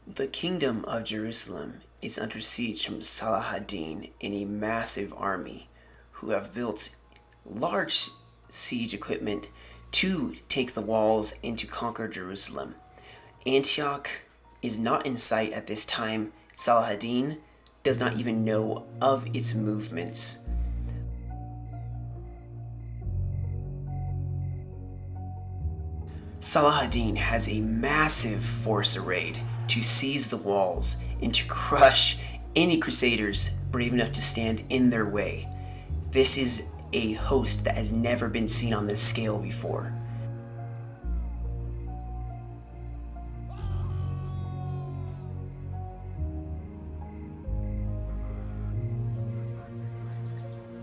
The Kingdom of Jerusalem is under siege from Saladin and a massive army who have built large siege equipment to take the walls and to conquer Jerusalem. Antioch is not in sight at this time. Saladin does not even know of its movements. Saladin has a massive force arrayed to seize the walls and to crush any Crusaders brave enough to stand in their way. This is a host that has never been seen on this scale before.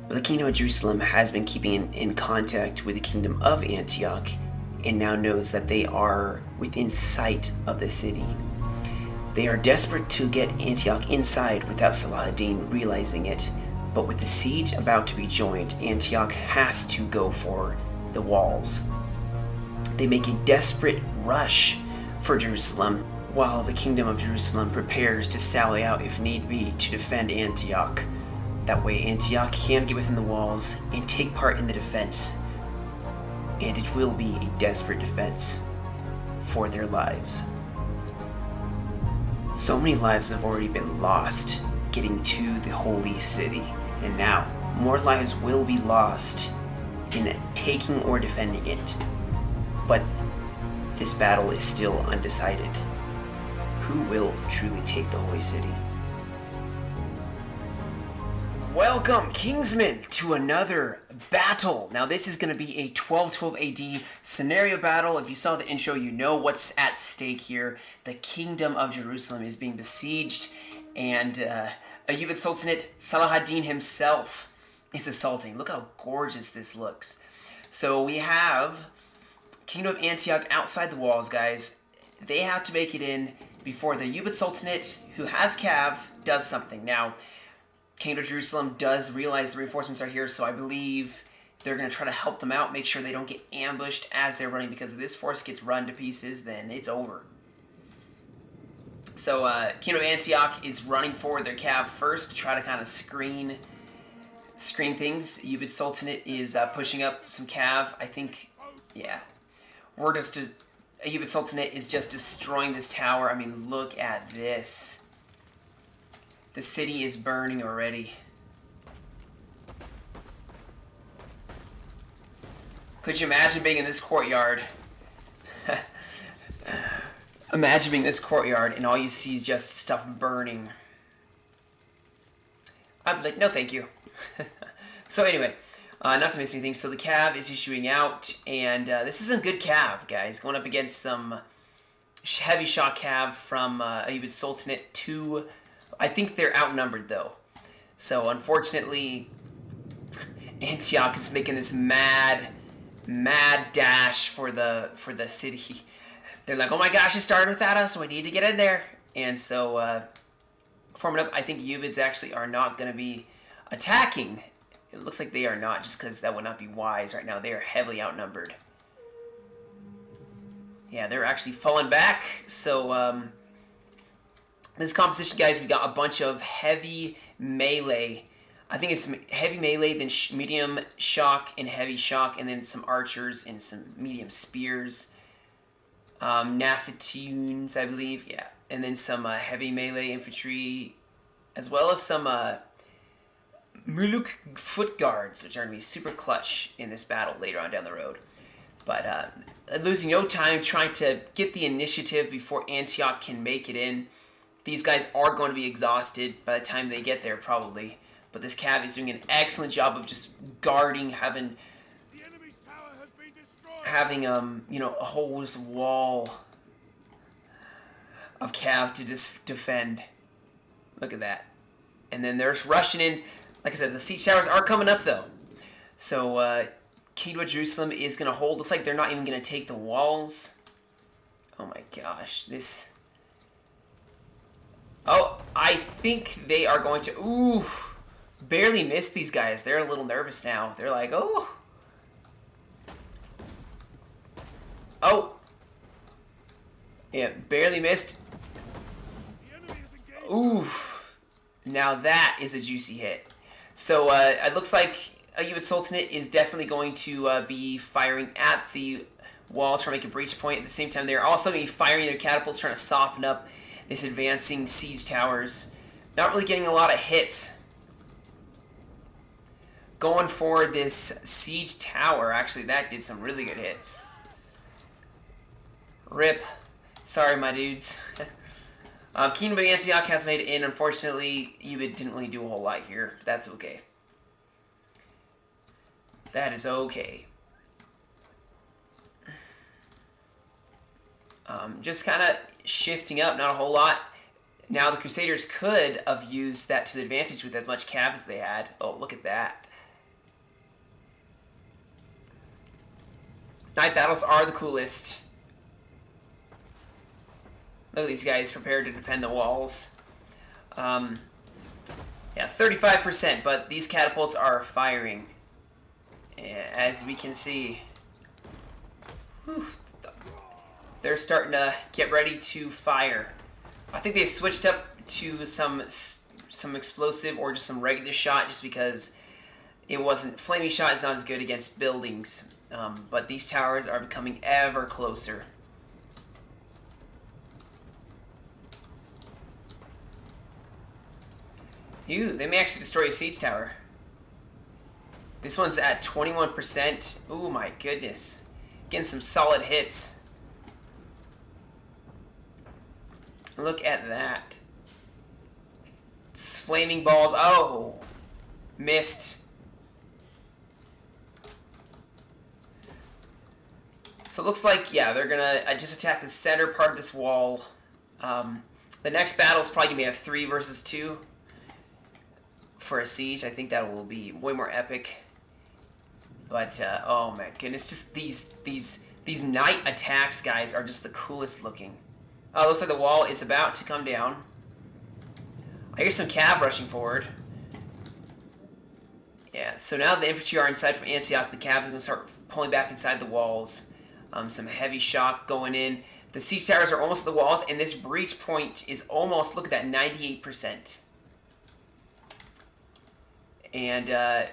But the Kingdom of Jerusalem has been keeping in contact with the Kingdom of Antioch and now knows that they are within sight of the city. They are desperate to get Antioch inside without Saladin realizing it, but with the siege about to be joined, Antioch has to go for the walls. They make a desperate rush for Jerusalem, while the Kingdom of Jerusalem prepares to sally out if need be to defend Antioch. That way Antioch can get within the walls and take part in the defense, and it will be a desperate defense for their lives. So many lives have already been lost getting to the holy city, and now more lives will be lost in taking or defending it. But this battle is still undecided. Who will truly take the holy city? Welcome, Kingsmen, to another battle. Now, this is going to be a 1212 AD scenario battle. If you saw the intro, you know what's at stake here. The Kingdom of Jerusalem is being besieged, and Ayyubid Sultanate Saladin himself is assaulting. Look how gorgeous this looks. So we have Kingdom of Antioch outside the walls, guys. They have to make it in before the Ayyubid Sultanate, who has Cav, does something. Now, Kingdom of Jerusalem does realize the reinforcements are here, so I believe they're going to try to help them out, make sure they don't get ambushed as they're running, because if this force gets run to pieces, then it's over. So Kingdom of Antioch is running forward their cav first to try to kind of screen things. Ayyubid Sultanate is pushing up some cav. I think, yeah. Ayyubid Sultanate is just destroying this tower. I mean, look at this. The city is burning already. Could you imagine being in this courtyard? Imagine being in this courtyard and all you see is just stuff burning. I'd be like, no thank you. So anyway, not to miss anything, so the cav is issuing out, and this is a good cav, guys. Going up against some heavy shot cav from Ayyubid Sultanate 2. I think they're outnumbered, though. So, unfortunately, Antioch is making this mad dash for the city. They're like, oh my gosh, it started without us, so we need to get in there. And so, forming up, I think Ayyubids actually are not going to be attacking. It looks like they are not, just because that would not be wise right now. They are heavily outnumbered. Yeah, they're actually falling back. So, this composition, guys, we got a bunch of heavy melee. I think it's heavy melee, then medium shock and heavy shock, and then some archers and some medium spears. Nafatunes, I believe, yeah. And then some heavy melee infantry, as well as some Muluk foot guards, which are going to be super clutch in this battle later on down the road. But losing no time trying to get the initiative before Antioch can make it in. These guys are going to be exhausted by the time they get there, probably. But this cav is doing an excellent job of just guarding, having you know, a whole just wall of cav to just defend. Look at that. And then they're rushing in. Like I said, the siege towers are coming up, though. So, Kingdom of Jerusalem is going to hold. Looks like they're not even going to take the walls. Oh my gosh, this... Oh, I think they are going to... Ooh, barely missed these guys. They're a little nervous now. They're like, oh. Oh. Yeah, barely missed. Ooh. Now that is a juicy hit. So it looks like U.S. Sultanate is definitely going to be firing at the wall, trying to make a breach point. At the same time, they're also going to be firing their catapults, trying to soften up this advancing siege towers. Not really getting a lot of hits. Going for this siege tower. Actually, that did some really good hits. Rip. Sorry, my dudes. Kingdom of Antioch has made it in. Unfortunately, you didn't really do a whole lot here. That's okay. That is okay. Just kind of shifting up, not a whole lot. Now the Crusaders could have used that to the advantage with as much cav as they had. Oh, look at that. Night battles are the coolest. Look at these guys prepared to defend the walls. Yeah, 35%, but these catapults are firing. As we can see. Whew, they're starting to get ready to fire. I think they switched up to some explosive or just some regular shot just because it wasn't... Flaming shot is not as good against buildings. But these towers are becoming ever closer. Ew, they may actually destroy a siege tower. This one's at 21%. Ooh, my goodness. Getting some solid hits. Look at that. It's flaming balls. Oh, missed. So it looks like, yeah, they're going to just attack the center part of this wall. The next battle is probably going to be a 3 versus 2 for a siege. I think that will be way more epic. But, oh my goodness, just these night attacks, guys, are just the coolest looking. Oh, looks like the wall is about to come down. I hear some cav rushing forward. Yeah, so now the infantry are inside from Antioch. The cav is going to start pulling back inside the walls. Some heavy shock going in. The siege towers are almost at the walls, and this breach point is almost, look at that, 98%. And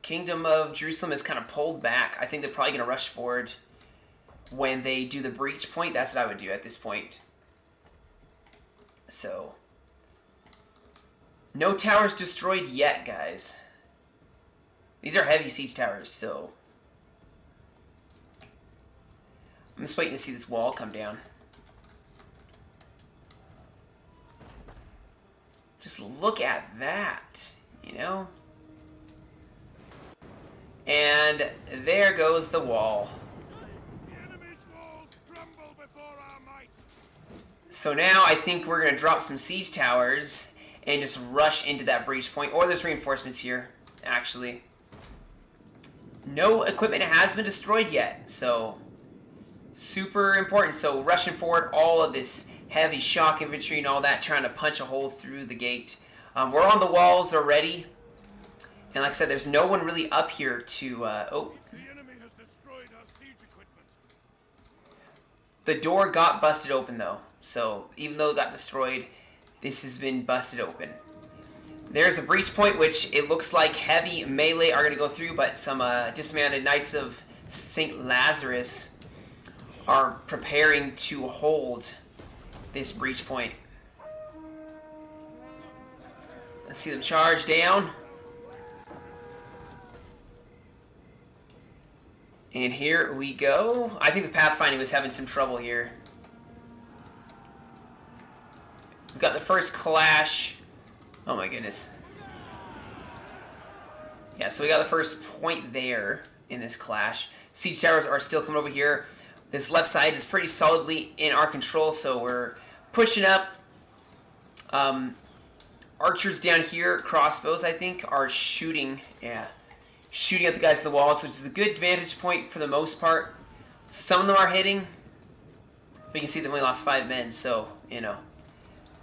Kingdom of Jerusalem is kind of pulled back. I think they're probably going to rush forward when they do the breach point. That's what I would do at this point. So, no towers destroyed yet, guys. These are heavy siege towers, so I'm just waiting to see this wall come down. Just look at that, you know? And there goes the wall. So now I think we're going to drop some siege towers and just rush into that breach point. Or there's reinforcements here, actually. No equipment has been destroyed yet, so super important. So rushing forward, all of this heavy shock infantry and all that, trying to punch a hole through the gate. We're on the walls already. And like I said, there's no one really up here to... oh. The enemy has destroyed our siege equipment. The door got busted open, though. So even though it got destroyed, this has been busted open. There's a breach point, which it looks like heavy melee are going to go through, but some dismounted Knights of St. Lazarus are preparing to hold this breach point. Let's see them charge down. And here we go. I think the pathfinding was having some trouble here. We've got the first clash. Oh my goodness. Yeah, so we got the first point there in this clash. Siege towers are still coming over here. This left side is pretty solidly in our control, so we're pushing up. Archers down here, crossbows, I think, are shooting. Yeah. Shooting at the guys at the walls, which is a good vantage point for the most part. Some of them are hitting. We can see they only lost 5 men, so, you know,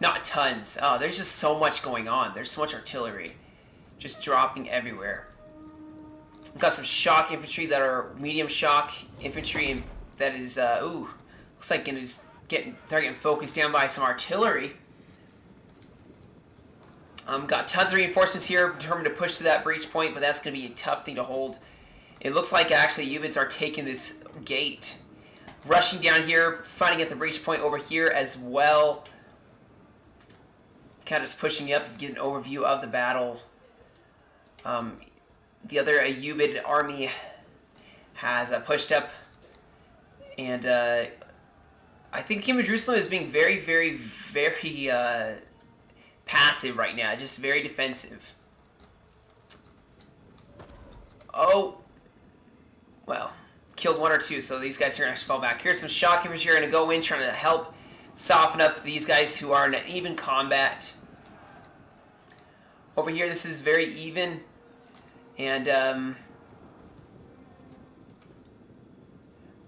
not tons. Oh, there's just so much going on. There's so much artillery just dropping everywhere. We've got some shock infantry that are medium shock infantry, and that is, ooh, looks like it is start getting focused down by some artillery. Got tons of reinforcements here, determined to push through that breach point, but that's going to be a tough thing to hold. It looks like actually Ubids are taking this gate. Rushing down here, fighting at the breach point over here as well. Kind of just pushing up to get an overview of the battle. The other Ubid army has pushed up, and I think the Kingdom of Jerusalem is being very, very, very passive right now, just very defensive. Oh, well, killed one or two, so these guys are going to actually fall back. Here's some shock infantry going to go in, trying to help soften up these guys who are in even combat. Over here, this is very even, and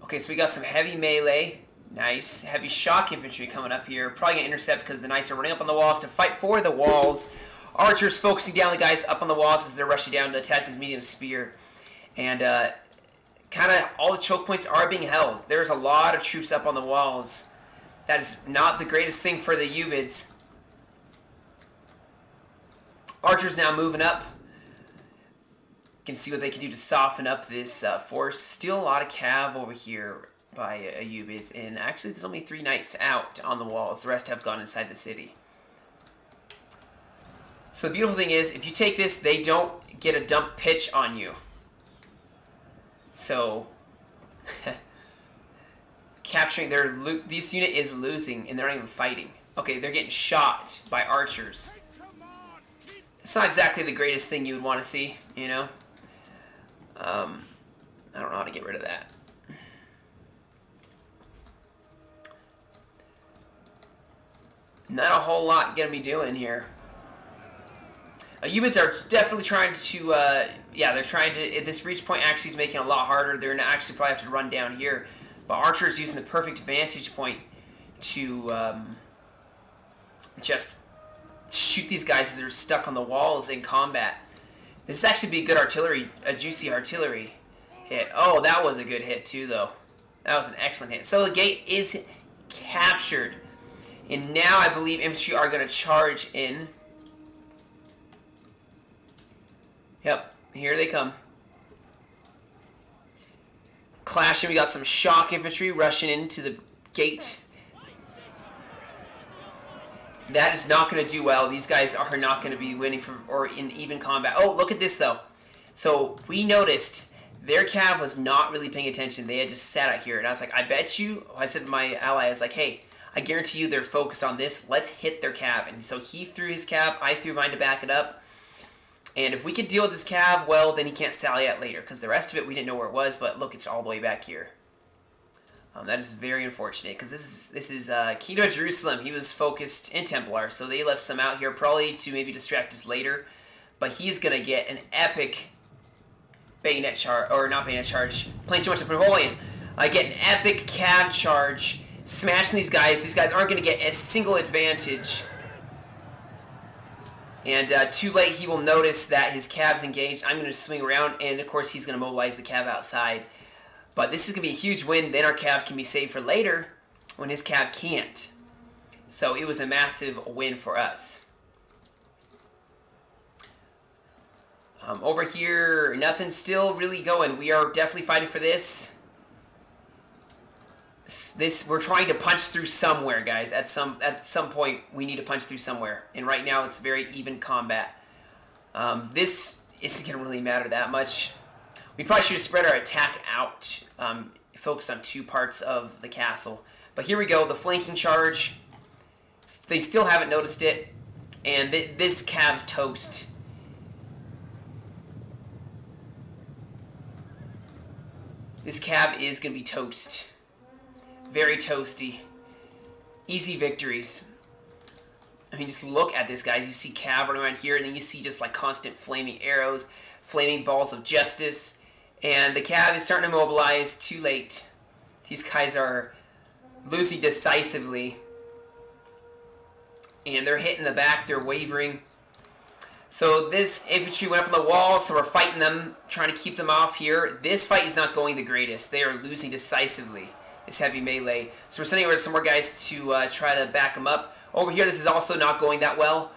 okay, so we got some heavy melee. Nice. Heavy shock infantry coming up here. Probably going to intercept because the knights are running up on the walls to fight for the walls. Archers focusing down the guys up on the walls as they're rushing down to attack this medium spear. And kind of all the choke points are being held. There's a lot of troops up on the walls. That is not the greatest thing for the Ubids. Archers now moving up. You can see what they can do to soften up this force. Still a lot of cav over here by Ubids, and actually there's only 3 knights out on the walls. The rest have gone inside the city. So the beautiful thing is, if you take this, they don't get a dump pitch on you. So capturing this unit is losing, and they're not even fighting. Okay, they're getting shot by archers. It's not exactly the greatest thing you would want to see, you know. I don't know how to get rid of that. Not a whole lot gonna be doing here. Ubids are definitely trying to, yeah, they're trying to, this reach point actually is making it a lot harder. They're gonna actually probably have to run down here. But Archer's using the perfect vantage point to just shoot these guys as they're stuck on the walls in combat. This actually be a good artillery, a juicy artillery hit. Oh, that was a good hit too, though. That was an excellent hit. So the gate is captured. And now I believe infantry are going to charge in. Yep, here they come. Clashing, we got some shock infantry rushing into the gate. That is not going to do well. These guys are not going to be winning or in even combat. Oh, look at this, though. So we noticed their cav was not really paying attention. They had just sat out here. And I was like, I bet you, I said to my ally, I was like, hey, I guarantee you they're focused on this. Let's hit their cav. And so he threw his cav. I threw mine to back it up. And if we could deal with this cav, well, then he can't sally out later. Because the rest of it, we didn't know where it was. But look, it's all the way back here. That is very unfortunate. Because this is Kingdom of Jerusalem. He was focused in Templar. So they left some out here probably to maybe distract us later. But he's going to get an epic bayonet charge. Or not bayonet charge. Playing too much of Napoleon. Get an epic cav charge. Smashing these guys. These guys aren't going to get a single advantage. And too late, he will notice that his cav's engaged. I'm going to swing around, and of course, he's going to mobilize the cav outside. But this is going to be a huge win. Then our cav can be saved for later when his cav can't. So it was a massive win for us. Over here, nothing's still really going. We are definitely fighting for this. We're trying to punch through somewhere, guys. At some point, we need to punch through somewhere. And right now, it's very even combat. This isn't going to really matter that much. We probably should have spread our attack out, focused on 2 parts of the castle. But here we go, the flanking charge. They still haven't noticed it. And this cav's toast. This cav is going to be toast. Very toasty. Easy victories. I mean, just look at this, guys. You see cav running around here, and then you see just like constant flaming arrows, flaming balls of justice. And the cav is starting to mobilize. Too late. These guys are losing decisively. And they're hitting the back. They're wavering. So this infantry went up on the wall, so we're fighting them, trying to keep them off here. This fight is not going the greatest. They are losing decisively. This heavy melee. So we're sending over some more guys to try to back them up. Over here, this is also not going that well.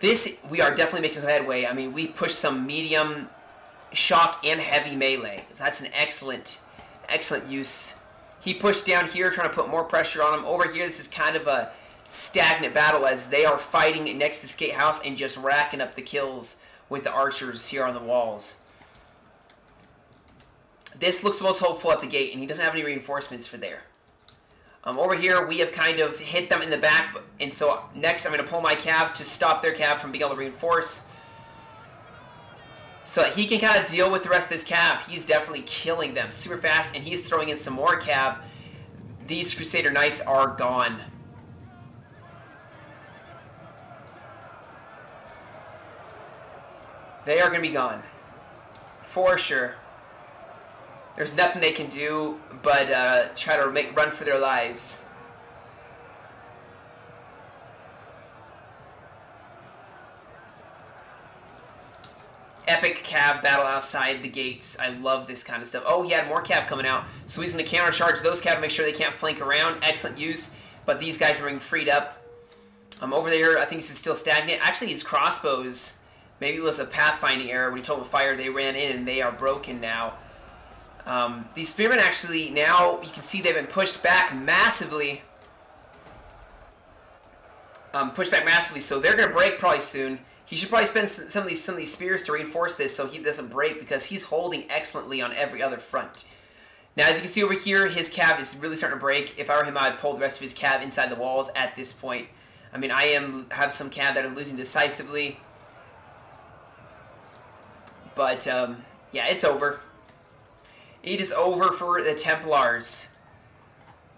we are definitely making some headway. I mean, we pushed some medium, shock, and heavy melee. So that's an excellent use. He pushed down here, trying to put more pressure on him. Over here, this is kind of a stagnant battle as they are fighting next to this gatehouse and just racking up the kills with the archers here on the walls. This looks the most hopeful at the gate, and he doesn't have any reinforcements for there. Over here, we have kind of hit them in the back, and so next I'm going to pull my cav to stop their cav from being able to reinforce, so that he can kind of deal with the rest of this cav. He's definitely killing them super fast, and he's throwing in some more cav. These Crusader Knights are gone. They are going to be gone. For sure. There's nothing they can do but try to run for their lives. Epic cav battle outside the gates. I love this kind of stuff. Oh, he had more cav coming out, so he's going to countercharge those cav to make sure they can't flank around. Excellent use, but these guys are being freed up. Over there, I think this is still stagnant. Actually, his crossbows, maybe it was a pathfinding error. When he told them to fire, they ran in, and they are broken now. These spearmen actually, now you can see they've been pushed back massively. So they're going to break probably soon. He should probably spend some of these spears to reinforce this so he doesn't break, because he's holding excellently on every other front. Now, as you can see over here, his cav is really starting to break. If I were him, I'd pull the rest of his cav inside the walls at this point. I mean, I have some cav that are losing decisively. But, yeah, it's over. It is over for the Templars.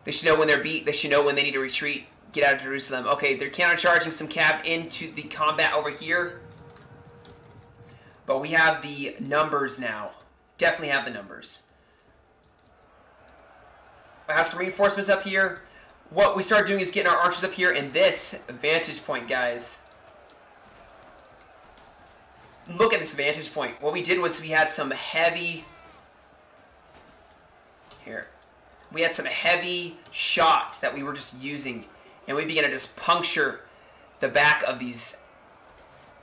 They should know when they're beat. They should know when they need to retreat. Get out of Jerusalem. Okay, they're countercharging some cav into the combat over here. But we have the numbers now. Definitely have the numbers. I have some reinforcements up here. What we start doing is getting our archers up here in this vantage point, guys. Look at this vantage point. What we did was we had some heavy... Here. We had some heavy shot that we were just using, and we began to just puncture the back of these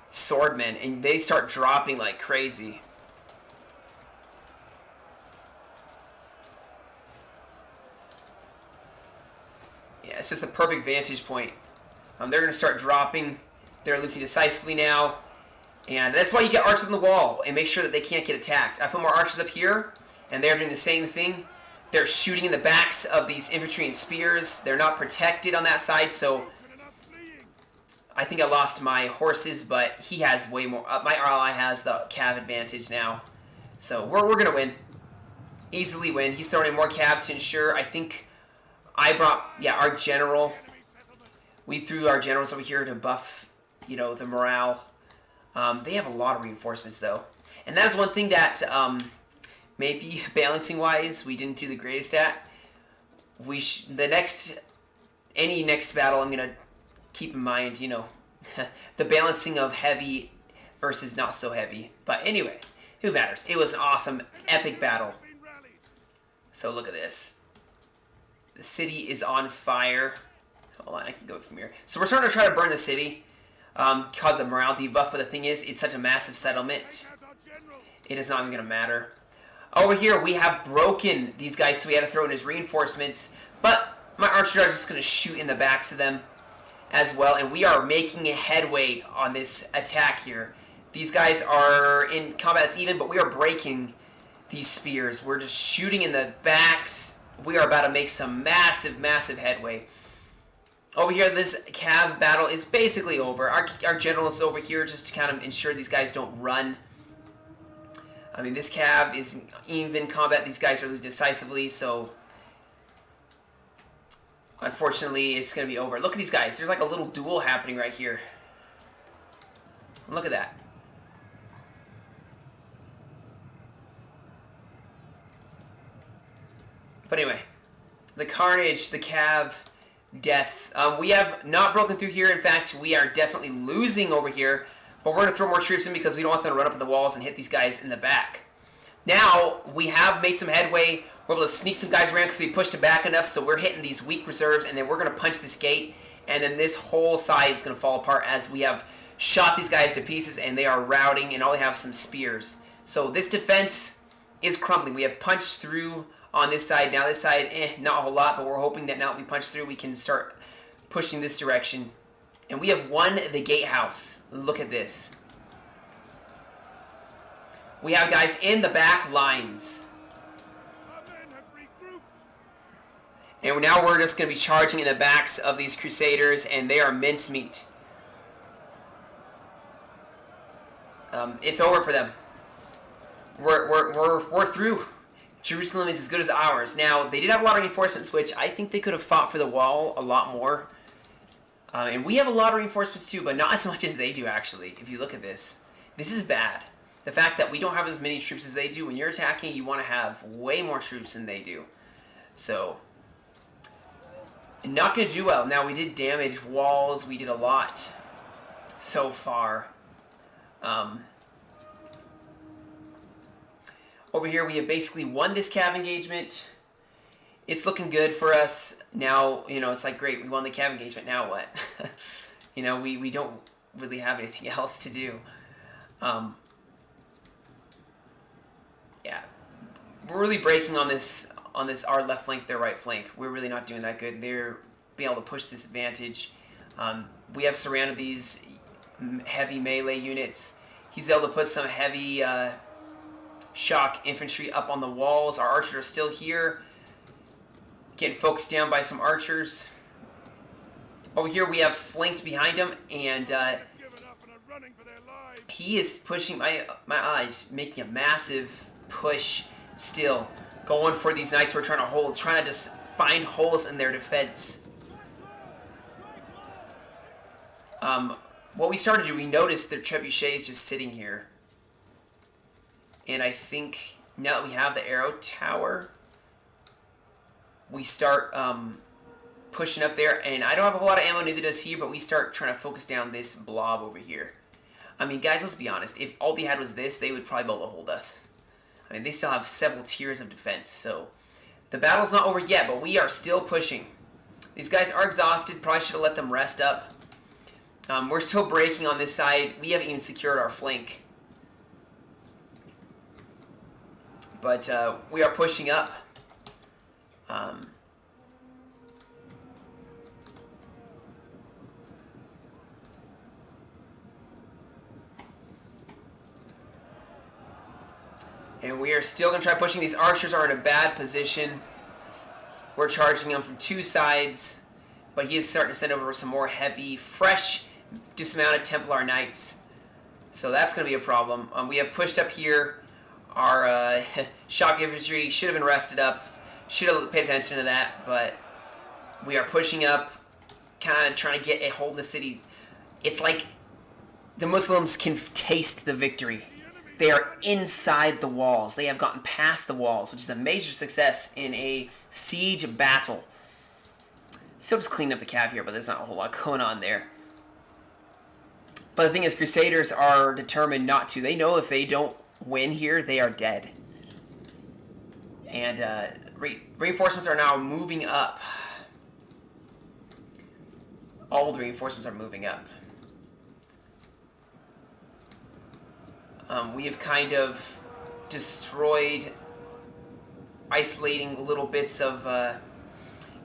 swordmen, and they start dropping like crazy. Yeah, it's just the perfect vantage point. They're going to start dropping. They're losing decisively now, and that's why you get archers on the wall and make sure that they can't get attacked. I put more archers up here, and they're doing the same thing. They're shooting in the backs of these infantry and spears. They're not protected on that side, so I think I lost my horses, but he has way more. My ally has the cav advantage now, so we're going to win. Easily win. He's throwing in more cav to ensure. I think I brought, our general. We threw our generals over here to buff, the morale. They have a lot of reinforcements, though. And that is one thing that... maybe balancing-wise, we didn't do the greatest at. Any next battle, I'm gonna keep in mind, the balancing of heavy versus not so heavy. But anyway, who matters? It was an awesome, epic battle. So look at this. The city is on fire. Hold on, I can go from here. So we're starting to try to burn the city, cause a morale debuff. But the thing is, it's such a massive settlement. It is not even gonna matter. Over here, we have broken these guys, so we had to throw in his reinforcements. But my archers are just going to shoot in the backs of them as well. And we are making a headway on this attack here. These guys are in combat that's even, but we are breaking these spears. We're just shooting in the backs. We are about to make some massive, massive headway. Over here, this cav battle is basically over. Our general is over here just to kind of ensure these guys don't run. I mean, this cav is even combat. These guys are losing decisively, so unfortunately, it's going to be over. Look at these guys. There's like a little duel happening right here. Look at that. But anyway, the carnage, the cav, deaths. We have not broken through here. In fact, we are definitely losing over here. But we're going to throw more troops in because we don't want them to run up in the walls and hit these guys in the back. Now, we have made some headway. We're able to sneak some guys around because we pushed it back enough, so we're hitting these weak reserves, and then we're going to punch this gate, and then this whole side is going to fall apart as we have shot these guys to pieces, and they are routing, and all they have is some spears. So this defense is crumbling. We have punched through on this side. Now this side, not a whole lot, but we're hoping that now that we punch through, we can start pushing this direction. And we have won the gatehouse. Look at this. We have guys in the back lines. And now we're just going to be charging in the backs of these Crusaders, and they are mincemeat. It's over for them. We're through. Jerusalem is as good as ours. Now, they did have a lot of reinforcements, which I think they could have fought for the wall a lot more. And we have a lot of reinforcements too, but not as much as they do, actually. If you look at this, this is bad. The fact that we don't have as many troops as they do. When you're attacking, you want to have way more troops than they do. So, not going to do well. Now, we did damage walls. We did a lot so far. Over here, we have basically won this cav engagement. It's looking good for us. Now, it's like, great, we won the cav engagement. Now what? We don't really have anything else to do. Yeah. We're really breaking on this, our left flank, their right flank. We're really not doing that good. They're being able to push this advantage. We have surrounded these heavy melee units. He's able to put some heavy shock infantry up on the walls. Our archers are still here, getting focused down by some archers. Over here we have flanked behind him, and he is pushing my eyes, making a massive push still, going for these knights we're trying to hold, trying to just find holes in their defense. What we started to do, we noticed their trebuchets just sitting here. And I think now that we have the arrow tower, we start pushing up there. And I don't have a whole lot of ammo, neither does he, but we start trying to focus down this blob over here. I mean, guys, let's be honest. If all they had was this, they would probably be able to hold us. I mean, they still have several tiers of defense, so the battle's not over yet, but we are still pushing. These guys are exhausted. Probably should have let them rest up. We're still breaking on this side. We haven't even secured our flank. But we are pushing up. And we are still going to try pushing. These archers are in a bad position. We're charging them from two sides. But he is starting to send over some more heavy, fresh, dismounted Templar Knights. So that's going to be a problem. We have pushed up here. Our shock infantry should have been rested up. Should have paid attention to that. But we are pushing up, kind of trying to get a hold in the city. It's like the Muslims can taste the victory. They are inside the walls. They have gotten past the walls, which is a major success in a siege battle. Still just cleaning up the cav here, but there's not a whole lot going on there. But the thing is, Crusaders are determined not to. They know if they don't win here, they are dead. And reinforcements are now moving up. All the reinforcements are moving up. We have kind of destroyed, isolating little bits of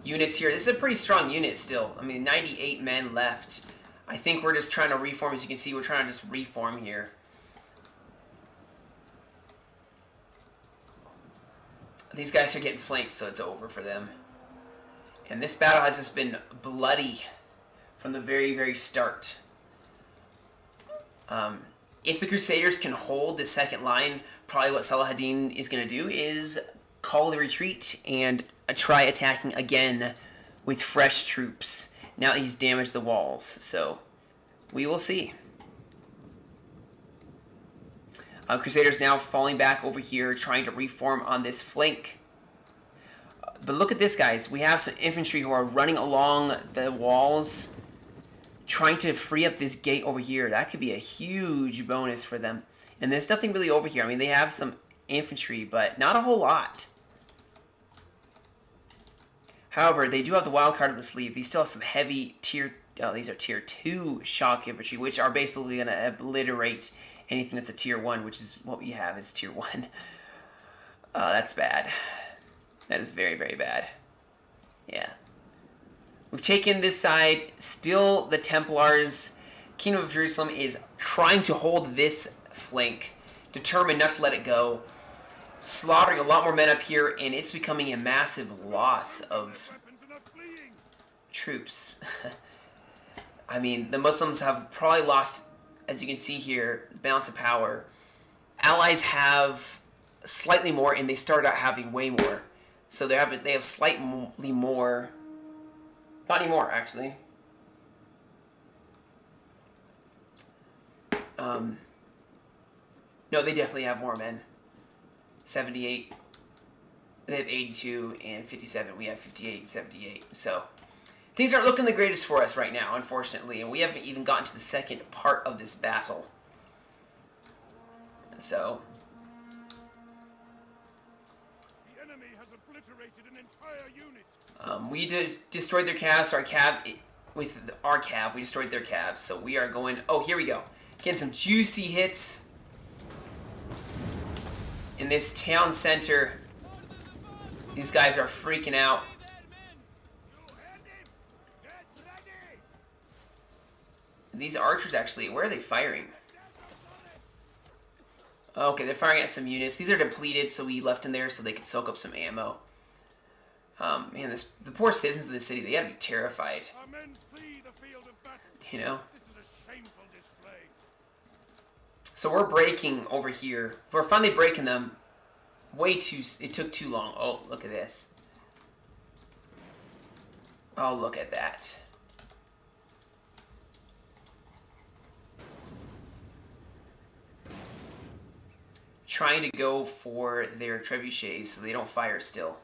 units here. This is a pretty strong unit still. I mean, 98 men left. I think we're just trying to reform. As you can see, we're trying to just reform here. These guys are getting flanked, so it's over for them. And this battle has just been bloody from the very, very start. If the Crusaders can hold the second line, probably what Saladin is going to do is call the retreat and try attacking again with fresh troops. Now that he's damaged the walls, so we will see. Crusaders now falling back over here, trying to reform on this flank. But look at this, guys. We have some infantry who are running along the walls, trying to free up this gate over here. That could be a huge bonus for them. And there's nothing really over here. I mean, they have some infantry, but not a whole lot. However, they do have the wild card of the sleeve. They still have some heavy tier Oh, these are tier 2 shock infantry, which are basically going to obliterate anything that's a tier 1, which is what we have is tier 1. That's bad. That is very, very bad. Yeah. We've taken this side. Still, the Templars, Kingdom of Jerusalem, is trying to hold this flank, determined not to let it go. Slaughtering a lot more men up here, and it's becoming a massive loss of troops. I mean, the Muslims have probably lost, as you can see here, balance of power. Allies have slightly more, and they started out having way more. So they have slightly more. Not anymore, actually. No, they definitely have more men. 78. They have 82 and 57. We have 58 and 78. So things aren't looking the greatest for us right now, unfortunately. And we haven't even gotten to the second part of this battle. So The enemy has obliterated an entire unit. we destroyed their calves. With our cav, we destroyed their calves. So we are going. Oh, here we go. Getting some juicy hits in this town center. These guys are freaking out. These archers actually, where are they firing? Okay, they're firing at some units. These are depleted, so we left them there so they could soak up some ammo. Man, the poor citizens of the city, they gotta be terrified. Our men flee the field of battle. You know? This is a shameful display. So we're breaking over here. We're finally breaking them. It took too long. Oh, look at this. Oh, look at that. Trying to go for their trebuchets so they don't fire still.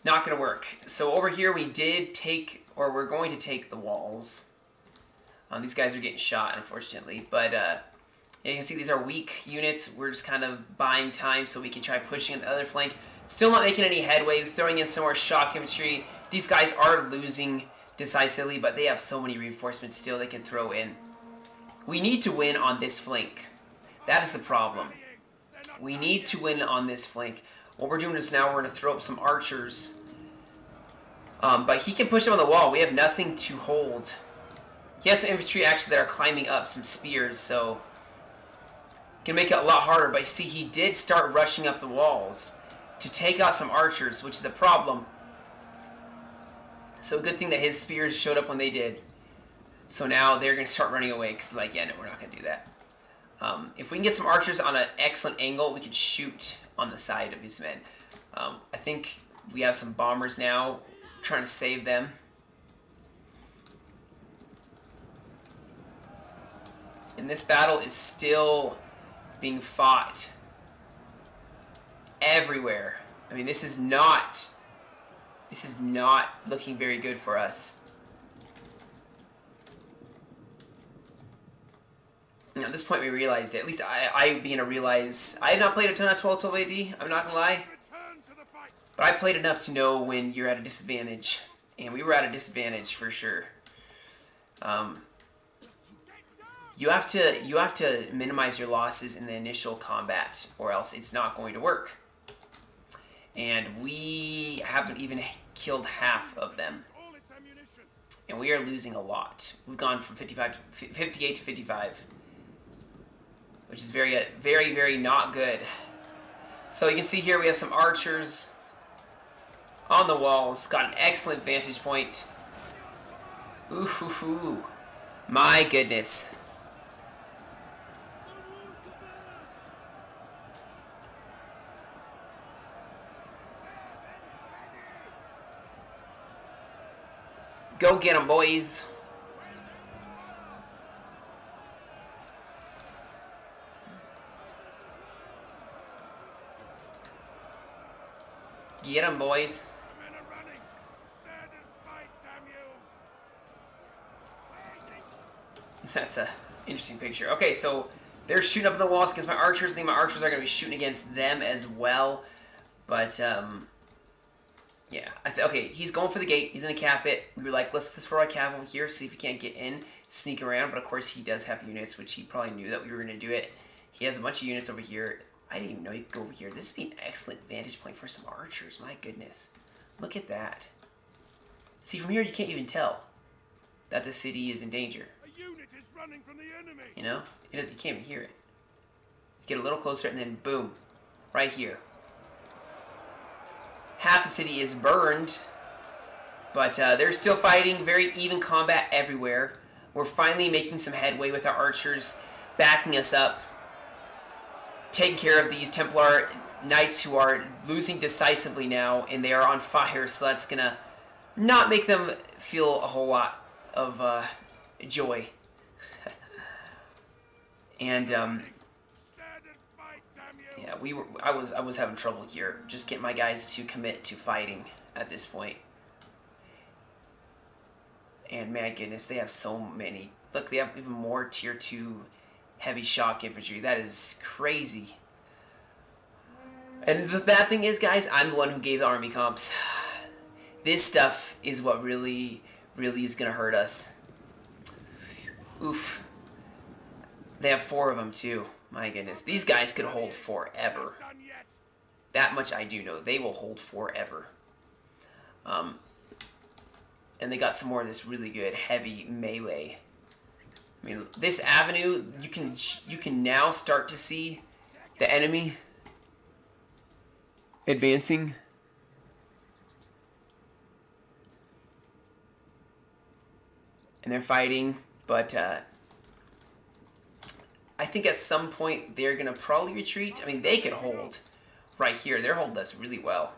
Not gonna work. So over here we did take, or we're going to take the walls. These guys are getting shot, unfortunately. But you can see these are weak units. We're just kind of buying time so we can try pushing on the other flank. Still not making any headway. Throwing in some more shock infantry. These guys are losing decisively, but they have so many reinforcements still they can throw in. We need to win on this flank. That is the problem. We need to win on this flank. What we're doing is now we're going to throw up some archers. But he can push them on the wall. We have nothing to hold. He has some infantry actually that are climbing up, some spears, so can make it a lot harder. But you see, he did start rushing up the walls to take out some archers, which is a problem. So a good thing that his spears showed up when they did. So now they're going to start running away because, like, yeah, no, we're not going to do that. If we can get some archers on an excellent angle, we can shoot on the side of his men. I think we have some bombers now trying to save them. And this battle is still being fought everywhere. I mean, this is not looking very good for us. And at this point, we realized it. At least I began to realize I have not played a ton of 1212 AD. I'm not gonna lie, but I played enough to know when you're at a disadvantage, and we were at a disadvantage for sure. You have to minimize your losses in the initial combat, or else it's not going to work. And we haven't even killed half of them, and we are losing a lot. We've gone from 58 to 55, which is very, very, very not good. So you can see here we have some archers on the walls. Got an excellent vantage point. Ooh, my goodness. Go get them, boys. Get them, boys. Men are running. Stand and fight, damn you. That's a interesting picture. Okay, so they're shooting up the walls against my archers. I think my archers are going to be shooting against them as well. But Yeah. Okay, he's going for the gate. He's going to cap it. We were like, let's throw our cap over here, see if he can't get in, sneak around. But, of course, he does have units, which he probably knew that we were going to do it. He has a bunch of units over here. I didn't even know you could go over here. This would be an excellent vantage point for some archers. My goodness. Look at that. See, from here you can't even tell that the city is in danger. A unit is running from the enemy. You know? You can't even hear it. Get a little closer and then boom. Right here. Half the city is burned. But they're still fighting. Very even combat everywhere. We're finally making some headway with our archers backing us up. Taking care of these Templar knights who are losing decisively now. And they are on fire. So that's going to not make them feel a whole lot of joy. And yeah, I was having trouble here, just getting my guys to commit to fighting at this point. And my goodness, they have so many. Look, they have even more tier 2 heavy shock infantry. That is crazy. And the bad thing is, guys, I'm the one who gave the army comps. This stuff is what really is gonna hurt us. Oof. They have 4 of them too. My goodness. These guys could hold forever. That much I do know. They will hold forever. And they got some more of this really good heavy melee. I mean, this avenue, you can now start to see the enemy advancing. And they're fighting, but I think at some point they're going to probably retreat. I mean, they could hold right here. They're holding us really well.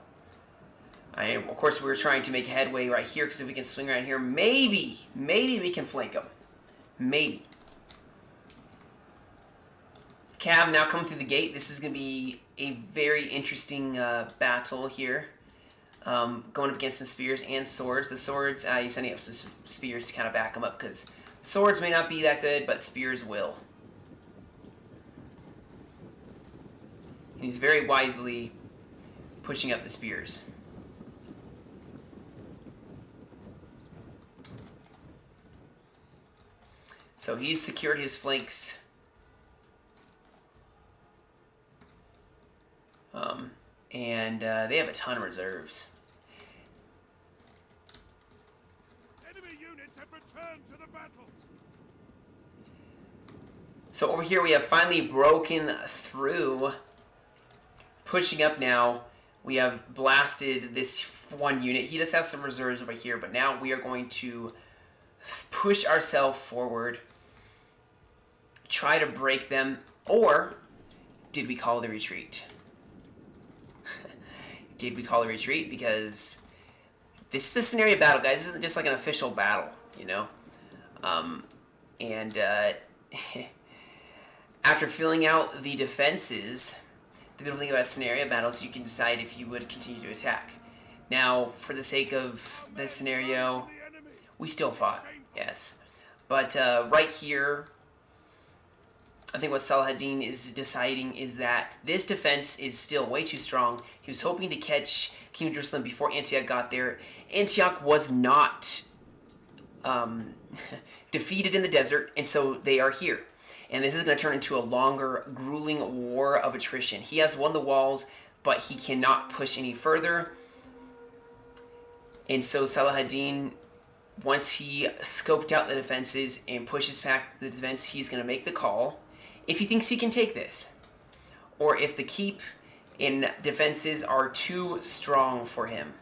Of course, we were trying to make headway right here because if we can swing around here, maybe we can flank them. Maybe. Cav now coming through the gate. This is going to be a very interesting battle here. Going up against some spears and swords. The swords, you're sending up some spears to kind of back them up because swords may not be that good, but spears will. And he's very wisely pushing up the spears. So he's secured his flanks. And they have a ton of reserves. Enemy units have returned to the battle. So over here we have finally broken through. Pushing up now. We have blasted this one unit. He does have some reserves over here, but now we are going to push ourselves forward. Try to break them. Or did we call the retreat? Did we call a retreat? Because this is a scenario battle, guys. This isn't just like an official battle, you know? After filling out the defenses, the beautiful thing about scenario battles, you can decide if you would continue to attack. Now, for the sake of this scenario, we still fought, yes. But right here, I think what Saladin is deciding is that this defense is still way too strong. He was hoping to catch King of Jerusalem before Antioch got there. Antioch was not defeated in the desert, and so they are here. And this is going to turn into a longer, grueling war of attrition. He has won the walls, but he cannot push any further. And so Saladin, once he scoped out the defenses and pushes back the defense, he's going to make the call. If he thinks he can take this, or if the keep in defenses are too strong for him.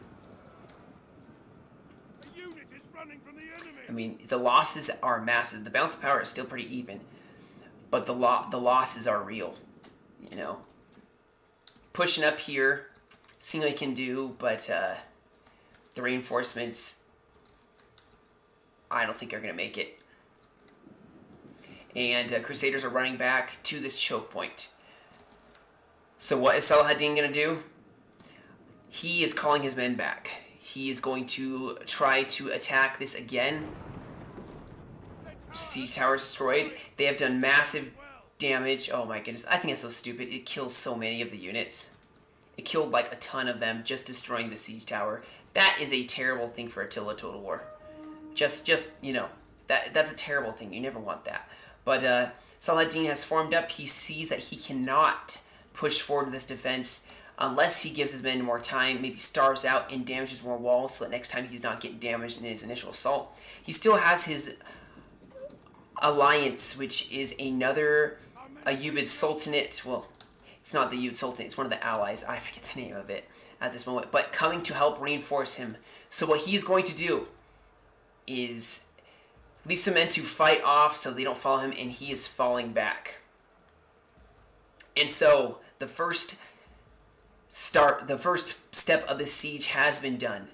A unit is running from the enemy. I mean, the losses are massive. The balance of power is still pretty even, but the losses are real, you know. Pushing up here, seeing what he can do, but the reinforcements, I don't think are going to make it. And Crusaders are running back to this choke point. So what is Saladin going to do? He is calling his men back. He is going to try to attack this again. Siege towers destroyed. They have done massive damage. Oh my goodness. I think that's so stupid. It kills so many of the units. It killed like a ton of them, just destroying the siege tower. That is a terrible thing for Attila Total War. Just you know, that's a terrible thing. You never want that. But Saladin has formed up. He sees that he cannot push forward to this defense unless he gives his men more time, maybe starves out and damages more walls so that next time he's not getting damaged in his initial assault. He still has his alliance, which is another Ayyubid Sultanate. Well, it's not the Ayyubid Sultanate, it's one of the allies. I forget the name of it at this moment. But coming to help reinforce him. So what he's going to do is leave some men to fight off so they don't follow him, and he is falling back. And so the first step of the siege has been done.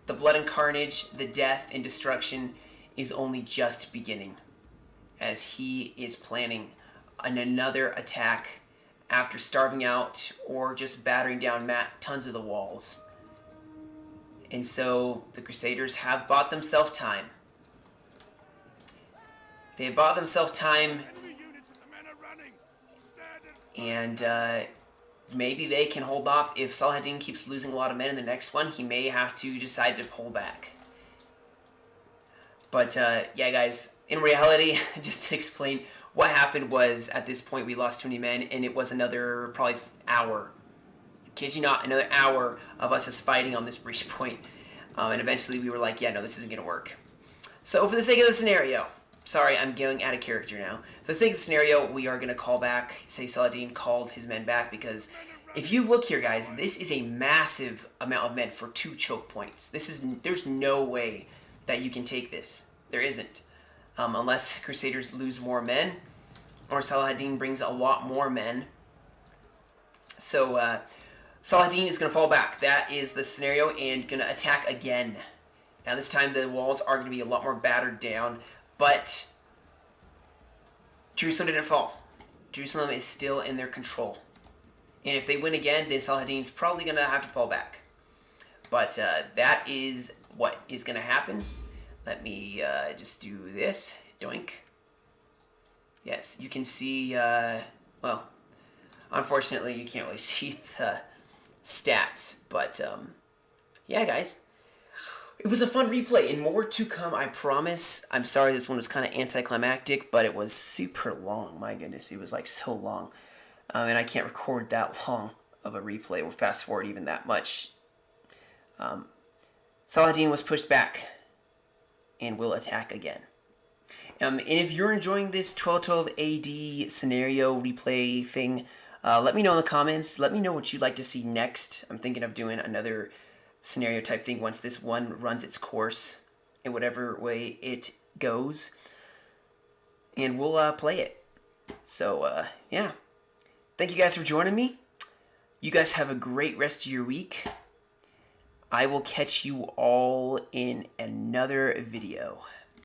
The blood and carnage, the death and destruction is only just beginning, as he is planning another attack after starving out or just battering down tons of the walls. And so the Crusaders have bought themselves time. They have bought themselves time, and maybe they can hold off. If Saladin keeps losing a lot of men in the next one, he may have to decide to pull back. But yeah, guys, in reality, just to explain, what happened was at this point we lost too many men, and it was another probably hour. Kid you not, another hour of us just fighting on this breach point. And eventually we were like, yeah, no, this isn't going to work. So for the sake of the scenario, sorry, I'm going out of character now. For the sake of the scenario, we are going to call back, say Saladin called his men back, because if you look here, guys, this is a massive amount of men for 2 choke points. There's no way that you can take this. There isn't. Unless Crusaders lose more men, or Saladin brings a lot more men. So, Saladin is going to fall back. That is the scenario, and going to attack again. Now this time the walls are going to be a lot more battered down, but Jerusalem didn't fall. Jerusalem is still in their control. And if they win again, then Saladin's probably going to have to fall back. But that is what is going to happen. Let me just do this. Doink. Yes, you can see, well, unfortunately you can't really see the stats. But, yeah, guys. It was a fun replay, and more to come, I promise. I'm sorry this one was kind of anticlimactic, but it was super long. My goodness, it was like so long. And I can't record that long of a replay or fast forward even that much. Saladin was pushed back and will attack again. And if you're enjoying this 1212 AD scenario replay thing, let me know in the comments. Let me know what you'd like to see next. I'm thinking of doing another scenario type thing once this one runs its course in whatever way it goes. And we'll play it. So, yeah. Thank you guys for joining me. You guys have a great rest of your week. I will catch you all in another video.